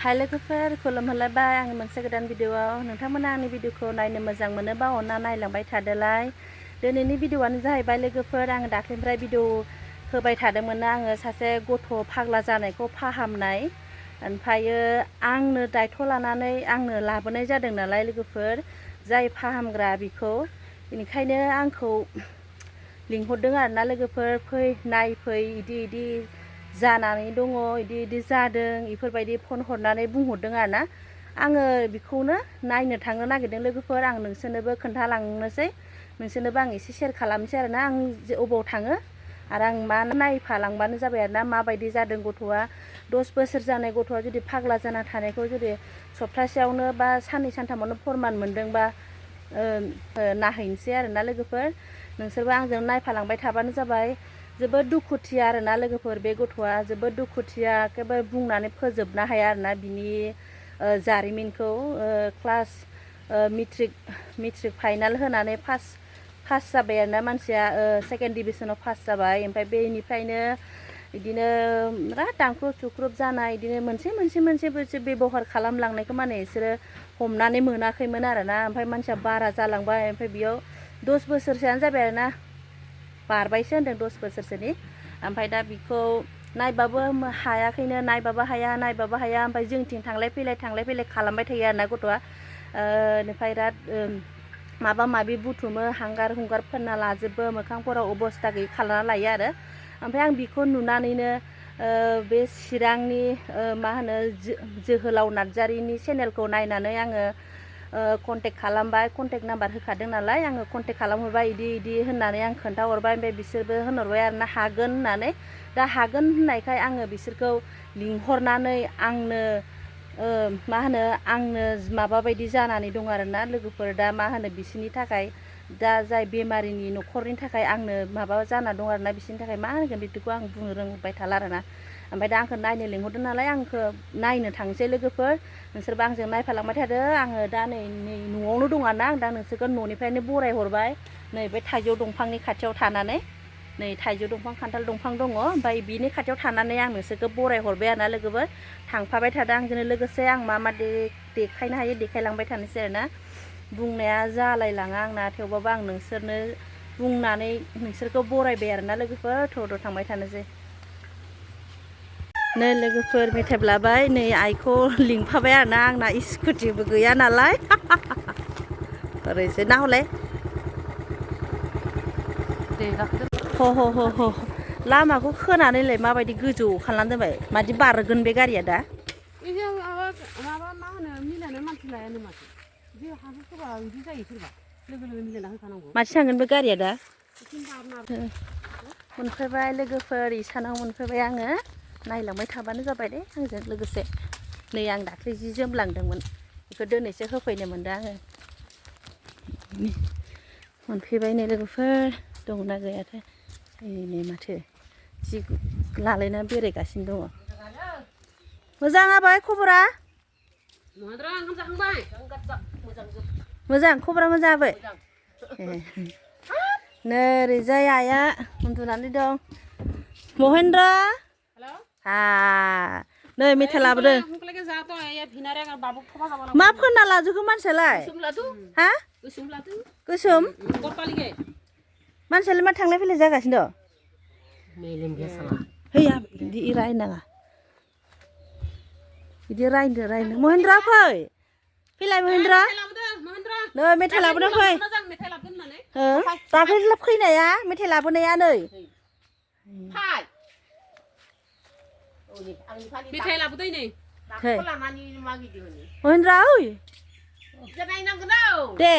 हाय लोगोफोर खुलुमहरलायबाय आंनि मोनसे गोदान भिडिअआव नोंथांमोना आंनि भिडिअखौ नायनो मोजां मोनोबा अनना नायलांबाय थादोलाय। दिनैनि भिडिअआनो जाहैबाय लोगोफोर आं दाख्लैनिफ्राय भिडिअ होबाय थादोंमोन आङो सासे गथ' फाग्ला जानायखौ फाहामनाय ओमफ्रायो आंनो दायथ' लानानै आंनो लाबोनाय जादों नालाय लोगोफोर जाय फाहामग्रा बिखौ बेनिखायनो आंखौ लिंहरदों आरोना लोगोफोर फै नायफै इदि जानानै दङ इदि जादों इफोरबायदि फन हरनानै बुंहरदों आरोना आङो बेखौनो नायनो थांनो नागिरदों लोगोफोर आं नोंसोरनोबो खोन्थालांनोसै नोंसोरनोबो आं एसे शेयार खालामनोसै आरोना आं अबाव थाङो आरो आं मा नायफालांबानो जाबाय आरोना माबायदि जादों गथ'आ 10 बोसोर जानाय गथ'आ जुदि फाग्ला जाना थानायखौ जुदि सप्तासेयावनो बा साननै सानथामावनो फोरमान मोनदोंबा नाहैनोसै आरोना लोगोफोर नोंसोरबो आंजों नायफालांबाय थाबानो जाबाय। जोबोद दुखुथिया आरोना लोगोफोर बे गथ'आ जोबोद दुखुथिया एखेबारे बुंनानै फोजोबनो हाया आरोना बिनि जारिमिनखौ क्लास मेट्रिक फाइनाल होनानै पास जाबाय आरोना मानसिया सेकेन्ड डिभिजनाव पास जाबाय ओमफ्राय बेनिफ्रायनो बिदिनो बिराद दानख्रुब सुख्रुब जानाय बिदिनो मोनसे बेबहार खालामलांनायखौ माने बिसोरो हमनानै मोनाखैमोन आरोना ओमफ्राय मानसिया बारा जालांबाय ओमफ्राय बेयाव 10 बोसोरसोआनो जाबाय आरोना बारबायसो होनदों 10 बोसोरसोनि ओमफ्राय दा बिखौ नायबाबो हायाखैनो नायबाबो हाया ओमफ्राय जोंथिं थांलाय फैलाय खालामबाय थायो आरोना गथ'आ बेनिफ्राय बिराद माबा माबि बुथुमो हांगार हुंगार फोनना लाजोबो मोखांफोराव अबस्था गैयै खालामना लायो आरो ओमफ्राय आं बिखौ नुनानैनो बे चिरांनि मा होनो जोहोलाव नार्जारिनि चेनेलखौ नायनानै आङो कन्टेक्ट खालामबाय कन्टेक्ट नाम्बार होखादों नालाय आङो कन्टेक्ट खालामहरबाय इदि होननानै आं खोन्थाहरबाय ओमफ्राय बिसोरबो होनहरबाय आरोना हागोन होननानै दा हागोन होननायखाय आङो बिसोरखौ लिंहरनानै आंनो मा होनो आंनो माबा बायदि जानानै दं आरोना लोगोफोर दा मा होनो बिसोरनि थाखाय दा जाय बेमारिनि न'खरनि थाखाय आंनो माबा जाना दं आरोना बिसोरनि थाखाय मा होनगोन बिदिखौ आं बुंनो रोंबाय थाला आरोना ओमफ्राय दा आंखौ नायनो लिंहरदों नालाय आंखौ नायनो थांसै लोगोफोर नोंसोरबो आंजों नायफालांबाय थादो आङो दा नै न'आवनो दं आरोना आं दा नोंसोरखौ न'निफ्रायनो बरायहरबाय नै बे थाइजौ दंफांनि खाथियाव थानानै नै थाइजौ दंफां खान्थाल दंफां दङ ओमफ्राय बिनि खाथियाव थानानै आं नोंसोरखौ बरायहरबाय आरोना लोगोफोर थांफाबाय थादों आंजोंनो लोगोसे आं मा देखायनो हायो देखायलांबाय थानोसै आरोना बुंनाया जालायलाङा आंना थेवबाबो आं नोंसोरनो बुंनानै नोंसोरखौ बरायबाय आरोना लोगोफोर थ' थांबाय थानोसै नै लोगोफोर मेथाइ लाबाय नै आइखौ लिंफाबाय आरोना आंना स्कुटिबो गैया नालाय ओरैसो ना हले ह लामाखौ खोनानैलाय माबायदि गोजौ खालामना दोनबाय मादि बारगोन बे गारिया दा माबा मा होनो मिलायनो मानसि लायानो माथो बे हाबो सोरबा बिदि जायो सोरबा लोगो मिलायना होखानांगौ माथि थांगोन बे गारिया दा मोनफैबाय लोगोफोर इसानाव मोनफैबाय आङो नायलांबाय थाबानो जाबाय दे आंजों लोगोसे नै आं दाख्लै जि जोम लांदोंमोन बेखौ दिनैसो होफैनो मोनदों आङो मोनफैबाय नै लोगोफोर दंना गैयाथाय नै माथो जि लालायना बेरायगासिनो दङ मोजां आबै खबरा मोजां खबरा मोजां आबै नै ओरैजाय आइया उन्दुनानै दं महेन्द्र नै मेथाइ लाबोदों मा फोनना लाजोबखो मानसियालाय हा गोसोम मानसियालाय मा थांलाय फैलाय जागासिनो दं हैया बिदि रायनाङा बिदि रायनो महेन्द्र फैलाय महेन्द्र नै मेथाइ लाबोदों फै दाख्लै फैनाया मेथाइ लाबोनाया नै मेथाइ लाबोदै नै महेन्द्र ओइ दे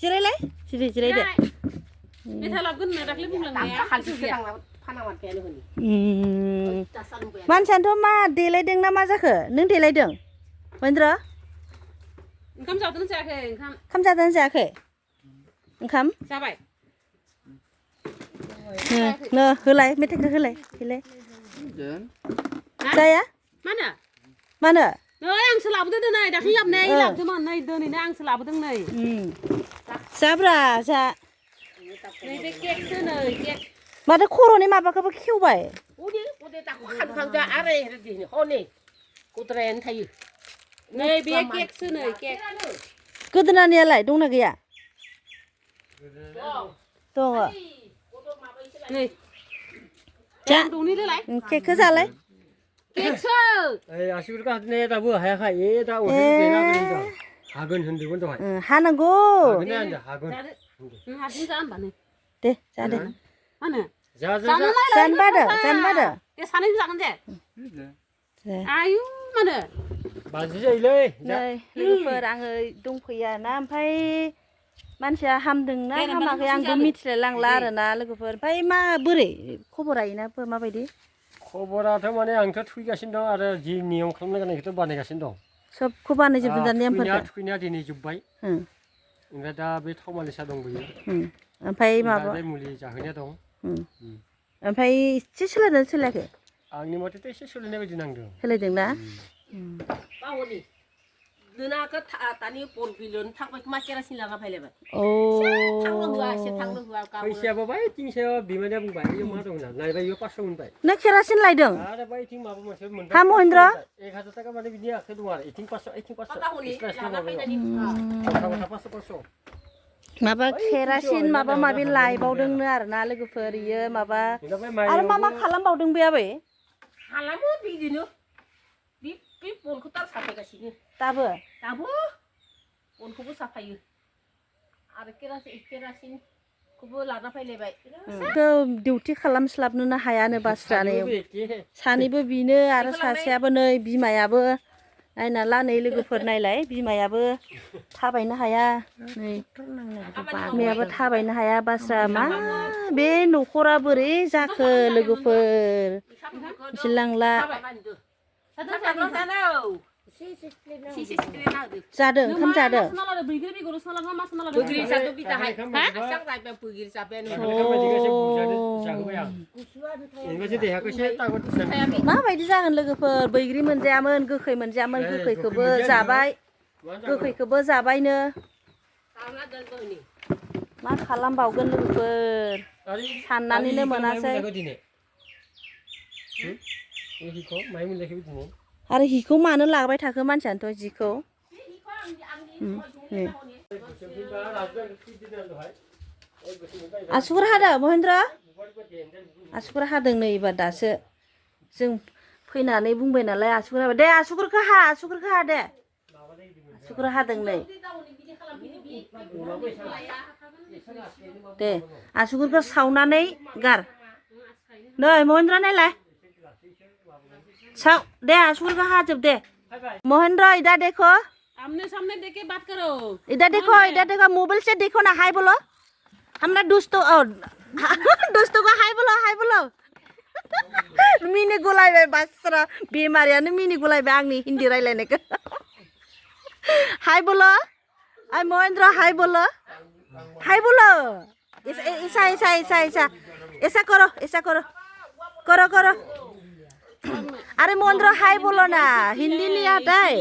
जिरायलाय जिरायदो मेथाइ लाबोगोन होनना दाख्लै बुंलांनाया मानसियानोथ' मा देलायदों ना मा जाखो नों देलायदों महेन्द्र ओंखाम जादों जायाखै ओंखाम जादों जायाखै ओंखाम जाबाय नो होलाय मेथाइखौ होलाय जाया मानो नै आंसो लाबोदों दिनै दाख्लै लाबोनाय लाबोदोंमोन नै दिनैनो आंसो लाबोदों नै जाब्रा जा नै बे केकसो नै केक माथो खर'नि माबाखौबो खेवबाय अदे दाखौ खानखांदो आरो हनै गद्रायानो थायो नै बे केकसो नै केक गोदोनानियालाय दंना गैया दङ नै जा दंनिलाय केकखौ जालाय केकसो ओइ आसिफोरखौ हाथने दाबो हायाखै दा असे देना गोलैदों हागोन होनदोंमोन दहाय हानांगौ हागोन होनदों हागोन नों हारसिं जा होनबा नै दे जा दे मा होनो जा जा जानो बादो दे सानैजों जागोन दे दे आयु मानो बाजि जायोलै नै लोगोफोर आङो दंफैयो ना ओमफ्राय मानसिया हामदोंना हामाखै आंबो मिथिलाय लांला आरोना लोगोफोर ओमफ्राय मा बोरै खबरा इनाफोर माबायदि खबराथ' माने आंथ' थुखैगासिनो दं आरो जि नियम खालामनो गोनांखौथ' बानायगासिनो दं सबखौ बानायजोबदों दा नेमफोरखौ थुखैनाया दिनै जोब्बाय ओमफ्राय दा बे थावमालिसा दंबोयो ओमफ्राय माबा मुलि जाहोनाया दं ओमफ्राय एसे सोलायदों सोलायाखै आंनि मथेथ' एसे सोलायनाय बायदि नांदों सोलायदोंना बावनि दोनाखौ दानि बन बिलोन थांबाय मा केरासिन लाना फैलायबाय औ थांनो होआ एसे थांनो होआ फैसायाबो बाय तिनसायाव बिमानिया बुंबाय इयो मा दं होनना नायबाय इयो 500 मोनबाय नों केरासिन लायदों आरो बाय इथिं माबा मोनसे मोनबाय हा महेन्द्र 1000 थाखा माने बिनि आखाइ दं आरो इथिं 500 इथिं 500 माबा केरासिन माबा माबि लायबावदोंनो आरोना लोगोफोर इयो माबा आरो मा खालामबावदों बे आबै खालामो बिदिनो बे बनखौ तार साफायगासिनो दाबो बनखौबो साफायो आरो केरासिनखौबो लाना फैलायबाय डिउटि खालामस्लाबनोनो हायानो बास्रानो सानैबो बिनो आरो सासेयाबो नै बिमायाबो नायना ला नै लोगोफोर नायलाय बिमायाबो थाबायनो हाया नै बिमायाबो थाबायनो हाया बास्रा मा बे न'खरा बोरै जाखो लोगोफोर मिथिलांला जादों ओंखाम जादों माबायदि जागोन लोगोफोर बैग्रि मोनजायामोन गोखै मोनजायामोन गोखैखौबो जाबायनो मा खालामबावगोन लोगोफोर साननानैनो मोनासै आरो हिखौ मानो लाबाय थाखो मानसियानोथ' जिखौ आसुगुर हादों महेन्द्र आसुगुर हादों नै एबार दासो जों फैनानै बुंबाय नालाय आसुगुर हाबाय दे आसुगुरखौ हा दे आसुगुर हादों नै दे आसुगुरखौ सावनानै गार नै महेन्द्र नायलाय साव दे आसुगुरखौ हाजोब दे महेन्द्र इधर देखो आमने सामने देखे बात करो इधर देखो मोबाइल से देखो ना हाय बोलो हमरा दोस्तों को हाय बोलो मिनि गुलायबाय बास्रा बेमारियानो मिनि गुलायबाय आंनि हिन्दी रायलायनायखौ हाय बोलो आय महेन्द्र हाय बोलो ऐसा करो अरे महेन्द्र हाय बोलो ना हिंदी नहीं आता है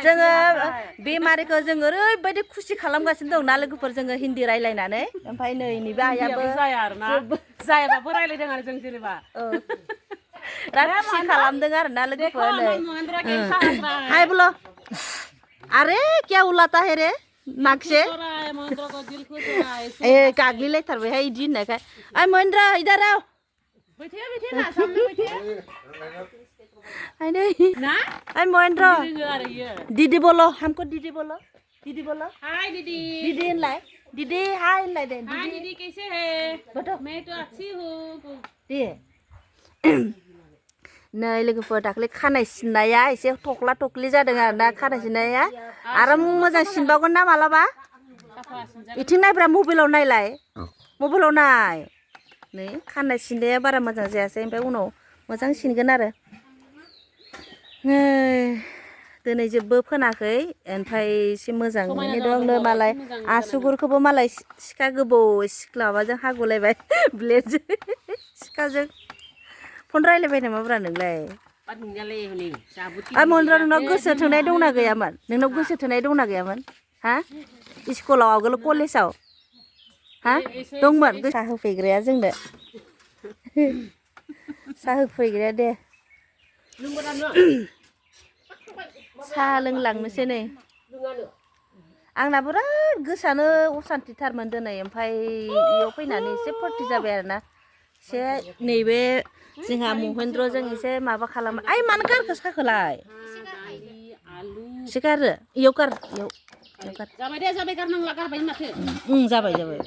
जोङो बेमारिखौ जोङो ओरैबायदि खुसि खालामगासिनो दं ना लोगोफोर जोङो हिन्दी रायलायनानै ओमफ्राय नै नैबे आइयाबो जायाबाबो रायलायदों आरो जों जेनेबा बिराद खुसि खालामदों आरो ना लोगोफोर नै हाय बोलो अरे क्या उलाता है रे नाक से ए गाग्लिलायथारबायहाय इदि होननायखाय ओइ महेन्द्र इधर आओ बैठे ना सामने बैठे अरे महेन्द्र दीदी बोलो हमको दीदी बोलो हाय दीदी दीदी इनलाय दीदी हाय इनलाय दे हाय दीदी कैसे है मैं तो अच्छी हूँ दे नै लोगोफोर दाख्लै खानाय सिननाया एसे थख्ला थख्लि जादों आरोना खानाय सिननाया आरो मोजां सिनबावगोन ना मालाबा इथिं नायब्रा मबाइलाव नायलाय मबाइलाव नाय नै खानाय सिननाया बारा मोजां जायासै ओमफ्राय उनाव मोजां सिनगोन आरो दिनै जेबो फोनाखै ओमफ्राय एसे मोजाङैनो दंनो मालाय आसुगुरखौबो मालाय सिखा गोबौ सिख्लाबाजों हागुलायबाय ब्लेडजों सिखाजों फन रायलायबाय नामाब्रा नोंलाय महेन्द्र नोंनाव गोसो थोनाय दंना गैयामोन हा स्कुलाव आगोल कलेजाव हा दंमोन साहा होफैग्राया जोंनो साहा होफैग्राया दे साहा लोंलांनोसै नै आंना बिराद गोसोआनो असान्थिथारमोन दिनै ओमफ्राय इयाव फैनानै एसे फुरथि जाबाय आरोना एसे नैबे जोंहा महेन्द्रजों एसे माबा खालामो आइ मानो गारखो साखोलाय एसे गारो इयाव गार इयाव गार जाबाय दे जाबाय गारनांला गारबाय माथो जाबाय जाबाय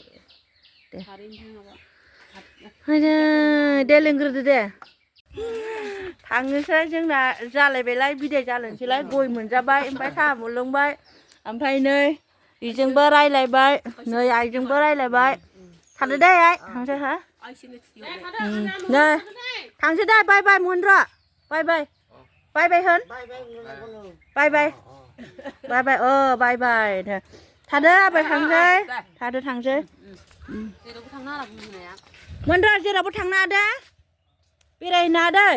दे लोंग्रोदो दे थांनोसै जोंना जालायबायलाय बिदाय जालायनोसैलाय गय मोनजाबाय ओमफ्राय साहाबो लोंबाय ओमफ्राय नै बेजोंबो रायलायबाय नै आइजोंबो रायलायबाय थादो दे आइ थांसै हा नै थांसै दे बाय बाय महेन्द्र बाय बाय बाय बाय होन बाय बाय बाय बाय बाय बाय थादो आबै थांसै थादो थांसै जेरावबो थांनो हाला बुंनाया महेन्द्र जेरावबो थांनो हा दे बेरायनो हा दै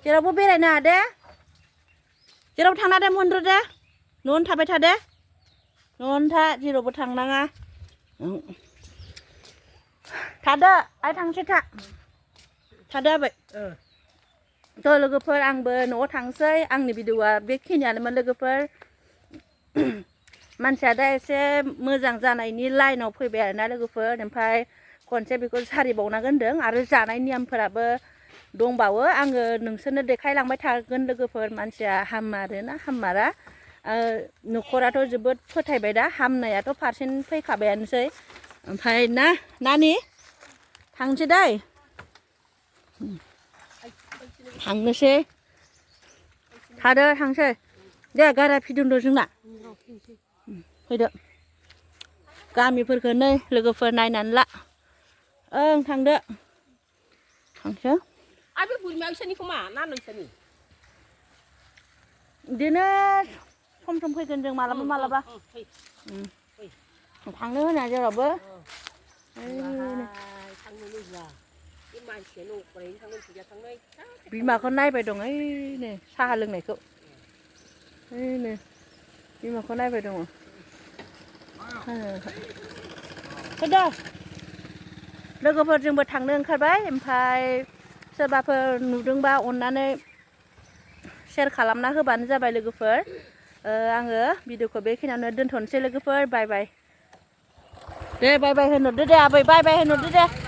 जेरावबो बेरायनो हा दे जेरावबो थांनो दे महेन्द्र दे न'आवनो थाबाय था दे न'आवनो था जेरावबो थांनाङा थादो आइ थांसै थादो आबै थ' लोगोफोर आंबो न'आव थांसै आंनि भिडिअ'आ बेखिनियानोमोन लोगोफोर मानसिया दा एसे मोजां जानायनि लाइनाव फैबाय आरोना लोगोफोर ओमफ्राय खनसे बेखौ सारिबावनांगोन होनदों आरो जानाय नियमफोराबो दंबावो आङो नोंसोरनो देखायलांबाय थागोन लोगोफोर मानसिया हामारोना हामारा न'खराथ' जोबोद फोथायबाय दा हामनायाथ' पारसेन्ट फैखाबायानोसै ओमफ्राय नानि थांसै दै थांनोसै थादो थांसै दे गारा फिदुंदो जोंना फैदो गामिफोरखौ नै लोगोफोर नायनानै ला थांदो थांसै आइ बे बुरमाया इसोरनिखौ मा ना नोंसोरनि बिदिनो सम सम फैगोन जों मालाबा मालाबा थांनो होना जेरावबो बिमाखौ नायबाय दं ओइनो साहा लोंनायखौ ओइनो बिमाखौ नायबाय दङ फैदो लोगोफोरजोंबो थांनो ओंखारबाय ओमफ्राय सोरबाफोर नुदोंबा अननानै शेयार खालामना होबानो जाबाय लोगोफोर आङो भिडिअखौ बेखिनियावनो दोनथ'नोसै लोगोफोर बाय बाय दे बाय बाय होनहरदो दे आबै बाय बाय होनहरदो दे